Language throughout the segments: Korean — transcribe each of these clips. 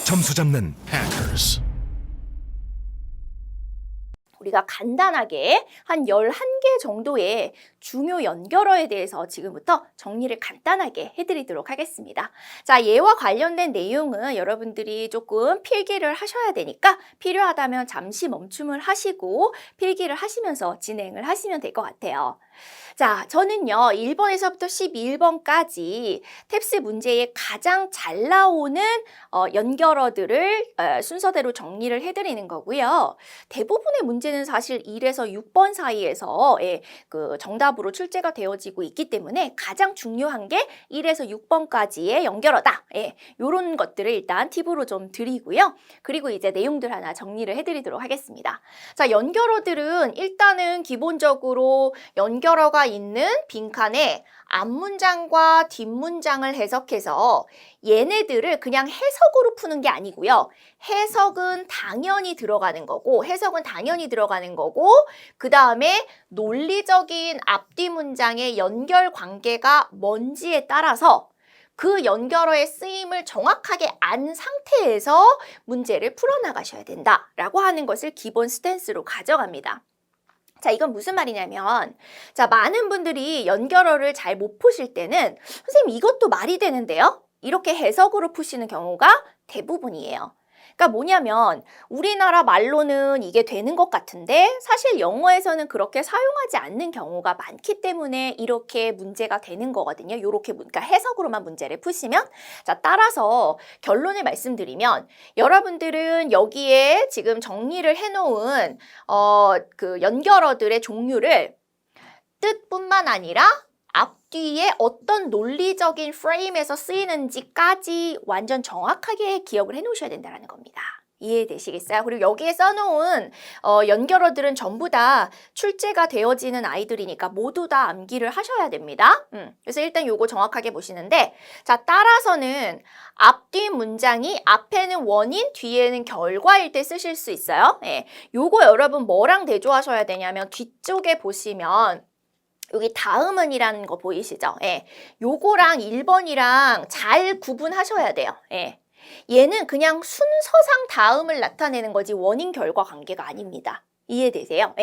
점수 잡는 hackers. 우리가 간단하게 한 11개 정도의 중요 연결어에 대해서 지금부터 정리를 간단하게 해드리도록 하겠습니다. 자, 얘와 관련된 내용은 여러분들이 조금 필기를 하셔야 되니까 필요하다면 잠시 멈춤을 하시고 필기를 하시면서 진행을 하시면 될 것 같아요. 자, 저는요 1번에서부터 11번까지 탭스 문제에 가장 잘 나오는 연결어들을 순서대로 정리를 해드리는 거고요. 대부분의 문제는 사실 1에서 6번 사이에서 그 정답으로 출제가 되어지고 있기 때문에 가장 중요한 게 1에서 6번까지의 연결어다. 이런 것들을 일단 팁으로 좀 드리고요. 그리고 이제 내용들 하나 정리를 해드리도록 하겠습니다. 자, 연결어들은 일단은 기본적으로 연결어가 있는 빈칸에 앞문장과 뒷문장을 해석해서 얘네들을 그냥 해석으로 푸는 게 아니고요. 해석은 당연히 들어가는 거고 그 다음에 논리적인 앞뒤 문장의 연결 관계가 뭔지에 따라서 그 연결어의 쓰임을 정확하게 안 상태에서 문제를 풀어나가셔야 된다라고 하는 것을 기본 스탠스로 가져갑니다. 자, 이건 무슨 말이냐면, 자, 많은 분들이 연결어를 잘 못 푸실 때는 선생님 이것도 말이 되는데요? 이렇게 해석으로 푸시는 경우가 대부분이에요. 그러니까 뭐냐면 우리나라 말로는 이게 되는 것 같은데 사실 영어에서는 그렇게 사용하지 않는 경우가 많기 때문에 이렇게 문제가 되는 거거든요. 요렇게 그러니까 해석으로만 문제를 푸시면 자, 따라서 결론을 말씀드리면 여러분들은 여기에 지금 정리를 해놓은 그 연결어들의 종류를 뜻뿐만 아니라 앞뒤에 어떤 논리적인 프레임에서 쓰이는지까지 완전 정확하게 기억을 해 놓으셔야 된다는 겁니다. 이해되시겠어요? 그리고 여기에 써놓은 연결어들은 전부 다 출제가 되어지는 아이들이니까 모두 다 암기를 하셔야 됩니다. 그래서 일단 요거 정확하게 보시는데 자, 따라서는 앞뒤 문장이 앞에는 원인, 뒤에는 결과일 때 쓰실 수 있어요. 요거 여러분 뭐랑 대조하셔야 되냐면 뒤쪽에 보시면 여기 다음은이라는 거 보이시죠? 요거랑 1번이랑 잘 구분하셔야 돼요. 얘는 그냥 순서상 다음을 나타내는 거지 원인 결과 관계가 아닙니다. 이해되세요?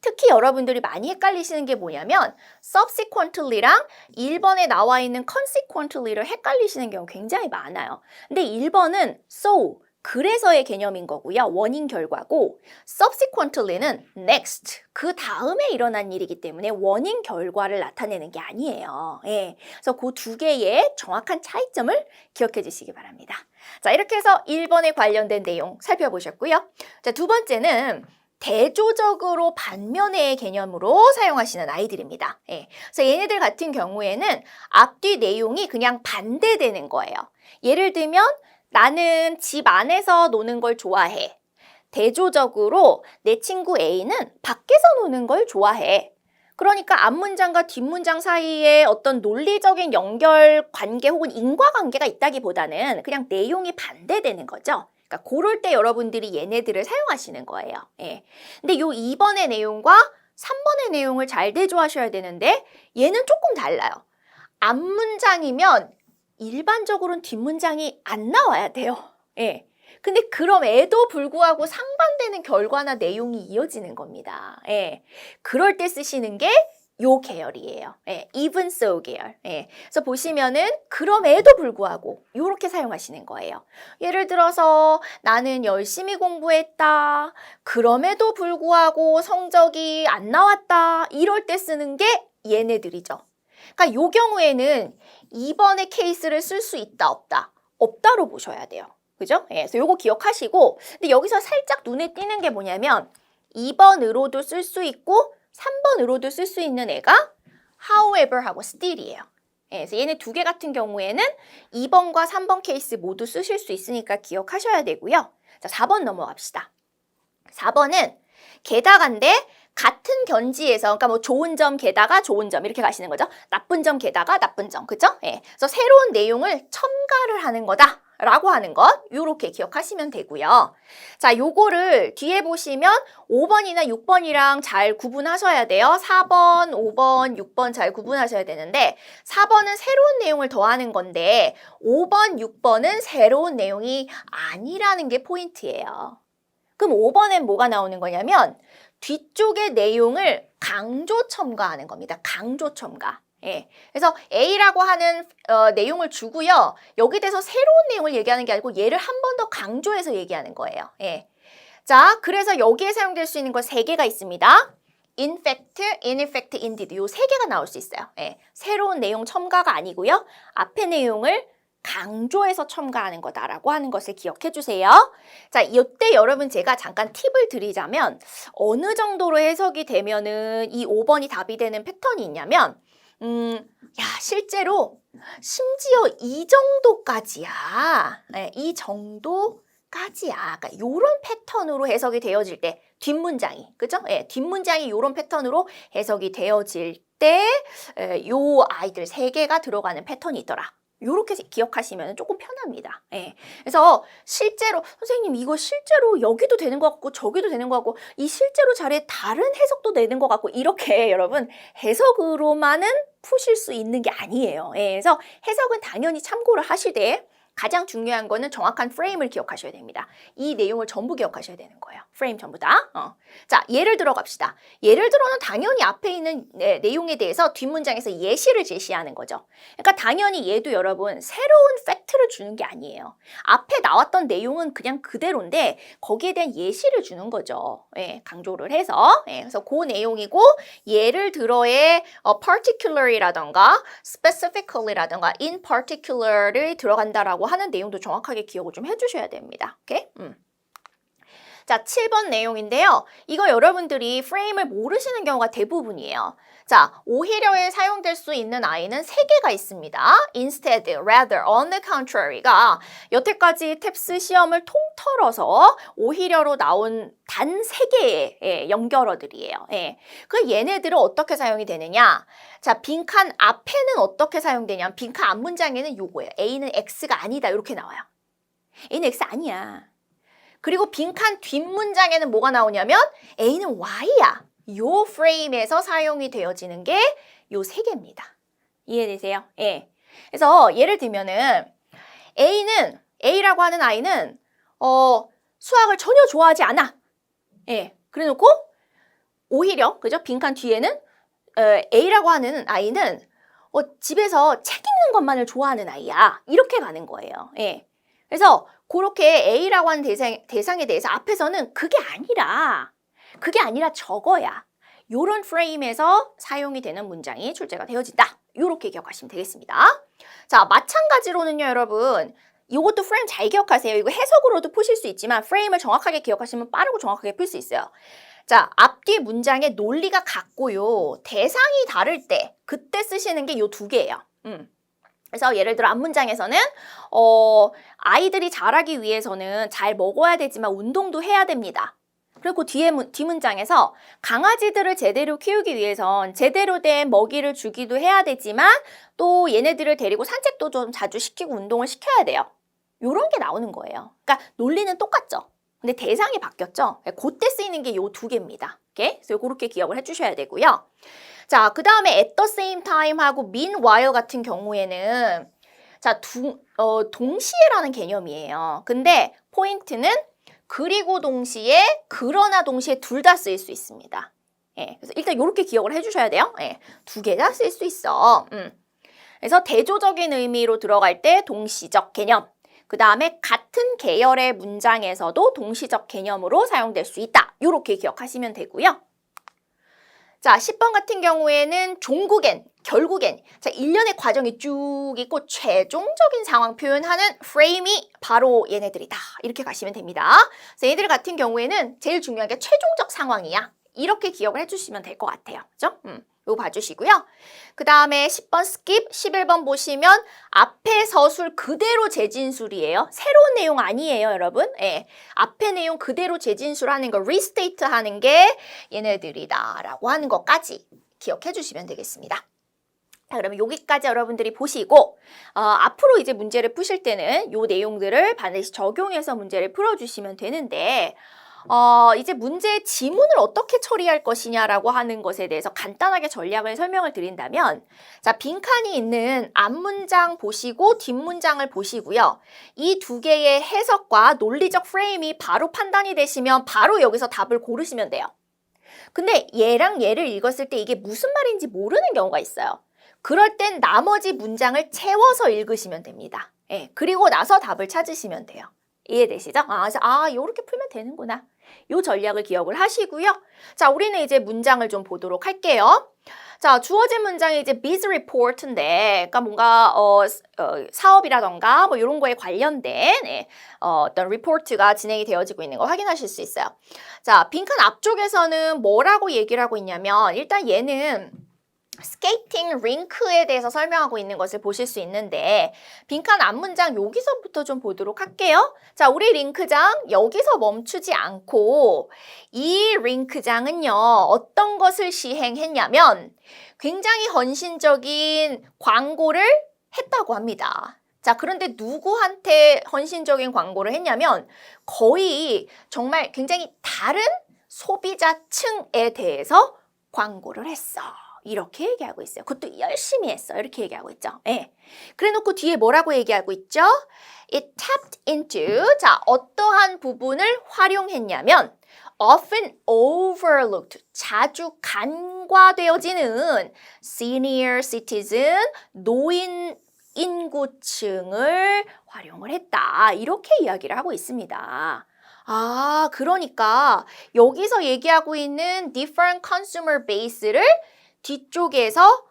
특히 여러분들이 많이 헷갈리시는 게 뭐냐면 subsequently랑 1번에 나와 있는 consequently를 헷갈리시는 경우 굉장히 많아요. 근데 1번은 so 그래서의 개념인 거고요. 원인 결과고 subsequently는 next 그 다음에 일어난 일이기 때문에 원인 결과를 나타내는 게 아니에요. 그래서 그 두 개의 정확한 차이점을 기억해 주시기 바랍니다. 자, 이렇게 해서 1번에 관련된 내용 살펴보셨고요. 자, 두 번째는 대조적으로 반면의 개념으로 사용하시는 아이들입니다. 그래서 얘네들 같은 경우에는 앞뒤 내용이 그냥 반대되는 거예요. 예를 들면 나는 집 안에서 노는 걸 좋아해. 대조적으로 내 친구 A는 밖에서 노는 걸 좋아해. 그러니까 앞문장과 뒷문장 사이에 어떤 논리적인 연결 관계 혹은 인과관계가 있다기보다는 그냥 내용이 반대되는 거죠. 그러니까 그럴 때 여러분들이 얘네들을 사용하시는 거예요. 근데 요 2번의 내용과 3번의 내용을 잘 대조하셔야 되는데 얘는 조금 달라요. 앞문장이면 일반적으로는 뒷문장이 안 나와야 돼요. 근데 그럼에도 불구하고 상반되는 결과나 내용이 이어지는 겁니다. 그럴 때 쓰시는 게 요 계열이에요. even so 계열. 그래서 보시면은 그럼에도 불구하고 요렇게 사용하시는 거예요. 예를 들어서 나는 열심히 공부했다. 그럼에도 불구하고 성적이 안 나왔다. 이럴 때 쓰는 게 얘네들이죠. 그러니까 요 경우에는 2번의 케이스를 쓸 수 있다, 없다? 없다로 보셔야 돼요. 그죠? 그래서 요거 기억하시고, 근데 여기서 살짝 눈에 띄는 게 뭐냐면 2번으로도 쓸 수 있고 3번으로도 쓸 수 있는 애가 however 하고 still이에요. 그래서 얘네 두 개 같은 경우에는 2번과 3번 케이스 모두 쓰실 수 있으니까 기억하셔야 되고요. 자, 4번 넘어갑시다. 4번은 게다가인데 같은 견지에서 그러니까 뭐 좋은 점 게다가 좋은 점 이렇게 가시는 거죠. 나쁜 점 게다가 나쁜 점. 그죠? 그래서 새로운 내용을 첨가를 하는 거다. 라고 하는 것 요렇게 기억하시면 되고요. 자, 요거를 뒤에 보시면 5번이나 6번이랑 잘 구분하셔야 돼요. 4번, 5번, 6번 잘 구분하셔야 되는데 4번은 새로운 내용을 더하는 건데 5번, 6번은 새로운 내용이 아니라는 게 포인트예요. 그럼 5번엔 뭐가 나오는 거냐면 뒤쪽의 내용을 강조 첨가하는 겁니다. 강조 첨가. 예. 그래서 A라고 하는 내용을 주고요. 여기 대해서 새로운 내용을 얘기하는 게 아니고 얘를 한 번 더 강조해서 얘기하는 거예요. 예. 자, 그래서 여기에 사용될 수 있는 거 3개가 있습니다. in fact, in effect, indeed 요 3개가 나올 수 있어요. 예. 새로운 내용 첨가가 아니고요. 앞의 내용을 강조해서 첨가하는 거다라고 하는 것을 기억해 주세요. 자, 이때 여러분 제가 잠깐 팁을 드리자면 어느 정도로 해석이 되면은 이 5번이 답이 되는 패턴이 있냐면 야, 실제로 심지어 이 정도까지야. 네, 이 정도까지야. 그러니까 요런 패턴으로 해석이 되어질 때 뒷문장이, 그죠? 예, 뒷문장이 요런 패턴으로 해석이 되어질 때 요 아이들 3개가 들어가는 패턴이 있더라. 요렇게 기억하시면 조금 편합니다. 예. 그래서 실제로 선생님 이거 실제로 여기도 되는 것 같고 저기도 되는 것 같고 이 실제로 자리에 다른 해석도 되는 것 같고 이렇게 여러분 해석으로만은 푸실 수 있는 게 아니에요. 예. 그래서 해석은 당연히 참고를 하시되 가장 중요한 거는 정확한 프레임을 기억하셔야 됩니다. 이 내용을 전부 기억하셔야 되는 거예요. 프레임 전부 다. 자, 예를 들어 갑시다. 예를 들어는 당연히 앞에 있는 내용에 대해서 뒷문장에서 예시를 제시하는 거죠. 그러니까 당연히 얘도 여러분 새로운 팩트를 주는 게 아니에요. 앞에 나왔던 내용은 그냥 그대로인데 거기에 대한 예시를 주는 거죠. 예, 강조를 해서. 예, 그래서 그 내용이고 예를 들어의 particular이라던가 specifically라던가 in particular를 들어간다라고 하는 내용도 정확하게 기억을 좀 해주셔야 됩니다. 오케이? 자, 7번 내용인데요. 이거 여러분들이 프레임을 모르시는 경우가 대부분이에요. 자, 오히려에 사용될 수 있는 I는 3개가 있습니다. instead, rather, on the contrary가 여태까지 탭스 시험을 통틀어서 오히려로 나온 단 3개의 연결어들이에요. 예. 그 얘네들은 어떻게 사용이 되느냐? 자, 빈칸 앞에는 어떻게 사용되냐? 빈칸 앞 문장에는 요거예요. A는 X가 아니다. 이렇게 나와요. A는 X 아니야. 그리고 빈칸 뒷문장에는 뭐가 나오냐면 A는 Y야. 요 프레임에서 사용이 되어지는 게 요 3개입니다. 이해되세요? 예. 그래서 예를 들면은 A라고 하는 아이는 수학을 전혀 좋아하지 않아. 예. 그래 놓고 오히려 그죠? 빈칸 뒤에는 A라고 하는 아이는 집에서 책 읽는 것만을 좋아하는 아이야. 이렇게 가는 거예요. 예. 그래서 그렇게 A라고 하는 대상에 대해서 앞에서는 그게 아니라 저거야. 요런 프레임에서 사용이 되는 문장이 출제가 되어진다. 요렇게 기억하시면 되겠습니다. 자, 마찬가지로는요, 여러분. 이것도 프레임 잘 기억하세요. 이거 해석으로도 푸실 수 있지만 프레임을 정확하게 기억하시면 빠르고 정확하게 풀 수 있어요. 자, 앞뒤 문장의 논리가 같고요. 대상이 다를 때 그때 쓰시는 게 요 2개예요. 그래서 예를 들어 앞문장에서는 아이들이 자라기 위해서는 잘 먹어야 되지만 운동도 해야 됩니다. 그리고 뒷문장에서 강아지들을 제대로 키우기 위해선 제대로 된 먹이를 주기도 해야 되지만 또 얘네들을 데리고 산책도 좀 자주 시키고 운동을 시켜야 돼요. 요런 게 나오는 거예요. 그러니까 논리는 똑같죠. 근데 대상이 바뀌었죠. 그때 쓰이는 게 요 2개입니다. 오케이? 그래서 그렇게 기억을 해주셔야 되고요. 자, 그 다음에 at the same time 하고 meanwhile 같은 경우에는 자, 동시에라는 개념이에요. 근데 포인트는 그리고 동시에, 그러나 동시에 둘 다 쓰일 수 있습니다. 예, 그래서 일단 이렇게 기억을 해주셔야 돼요. 예, 2개 다 쓸 수 있어. 그래서 대조적인 의미로 들어갈 때 동시적 개념. 그 다음에 같은 계열의 문장에서도 동시적 개념으로 사용될 수 있다. 이렇게 기억하시면 되고요. 자, 10번 같은 경우에는 종국엔, 결국엔 자, 일련의 과정이 쭉 있고 최종적인 상황 표현하는 프레임이 바로 얘네들이다. 이렇게 가시면 됩니다. 그래서 얘네들 같은 경우에는 제일 중요한 게 최종적 상황이야. 이렇게 기억을 해주시면 될 것 같아요. 그죠? 이거 봐주시고요. 그 다음에 10번 스킵, 11번 보시면 앞에 서술 그대로 재진술이에요. 새로운 내용 아니에요, 여러분. 예. 앞에 내용 그대로 재진술하는 거, 리스테이트 하는 게 얘네들이다 라고 하는 것까지 기억해 주시면 되겠습니다. 자, 그러면 여기까지 여러분들이 보시고 앞으로 이제 문제를 푸실 때는 요 내용들을 반드시 적용해서 문제를 풀어주시면 되는데 이제 문제의 지문을 어떻게 처리할 것이냐라고 하는 것에 대해서 간단하게 전략을 설명을 드린다면 자, 빈칸이 있는 앞문장 보시고 뒷문장을 보시고요. 이 두 개의 해석과 논리적 프레임이 바로 판단이 되시면 바로 여기서 답을 고르시면 돼요. 근데 얘랑 얘를 읽었을 때 이게 무슨 말인지 모르는 경우가 있어요. 그럴 땐 나머지 문장을 채워서 읽으시면 됩니다. 예, 그리고 나서 답을 찾으시면 돼요. 이해되시죠? 그래서 요렇게 풀면 되는구나. 요 전략을 기억을 하시고요. 자, 우리는 이제 문장을 좀 보도록 할게요. 자, 주어진 문장이 이제 biz report인데, 그러니까 뭔가 사업이라던가 뭐 이런 거에 관련된 어떤 리포트가 진행이 되어지고 있는 거 확인하실 수 있어요. 자, 빈칸 앞쪽에서는 뭐라고 얘기를 하고 있냐면 일단 얘는 스케이팅 링크에 대해서 설명하고 있는 것을 보실 수 있는데 빈칸 앞문장 여기서부터 좀 보도록 할게요. 자, 우리 링크장 여기서 멈추지 않고 이 링크장은요 어떤 것을 시행했냐면 굉장히 헌신적인 광고를 했다고 합니다. 자, 그런데 누구한테 헌신적인 광고를 했냐면 거의 정말 굉장히 다른 소비자층에 대해서 광고를 했어. 이렇게 얘기하고 있어요. 그것도 열심히 했어. 이렇게 얘기하고 있죠. 예. 그래 놓고 뒤에 뭐라고 얘기하고 있죠? It tapped into, 자, 어떠한 부분을 활용했냐면 often overlooked, 자주 간과되어지는 senior citizen, 노인 인구층을 활용을 했다. 이렇게 이야기를 하고 있습니다. 그러니까 여기서 얘기하고 있는 different consumer base를 뒤쪽에서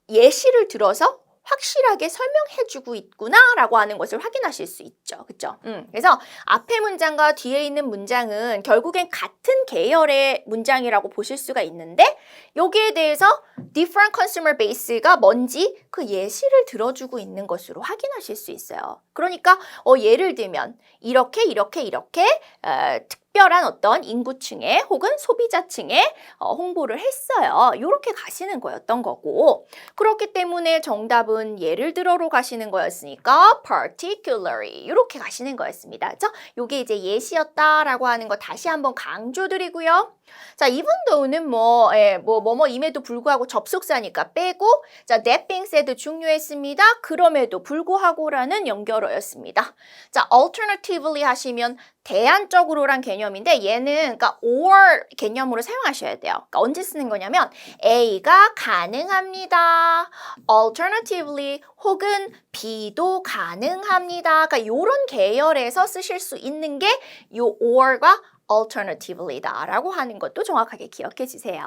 예시를 들어서 확실하게 설명해주고 있구나라고 하는 것을 확인하실 수 있죠. 그렇죠? 그래서 앞에 문장과 뒤에 있는 문장은 결국엔 같은 계열의 문장이라고 보실 수가 있는데 여기에 대해서 different consumer base가 뭔지 그 예시를 들어주고 있는 것으로 확인하실 수 있어요. 그러니까 예를 들면 이렇게 특별한 어떤 인구층에 혹은 소비자층에 홍보를 했어요. 이렇게 가시는 거였던 거고 그렇기 때문에 정답은 예를 들어로 가시는 거였으니까 particularly 이렇게 가시는 거였습니다. 그렇죠? 이게 이제 예시였다라고 하는 거 다시 한번 강조드리고요. 자, even though는 임에도 불구하고 접속사니까 빼고 자, that being said 중요했습니다. 그럼에도 불구하고라는 연결어였습니다. 자, alternatively 하시면 대안적으로란 개념인데 얘는 그러니까 or 개념으로 사용하셔야 돼요. 그러니까 언제 쓰는 거냐면 A가 가능합니다. alternatively 혹은 B도 가능합니다. 그러니까 이런 계열에서 쓰실 수 있는 게 이 or가 alternativelly다라고 하는 것도 정확하게 기억해 주세요.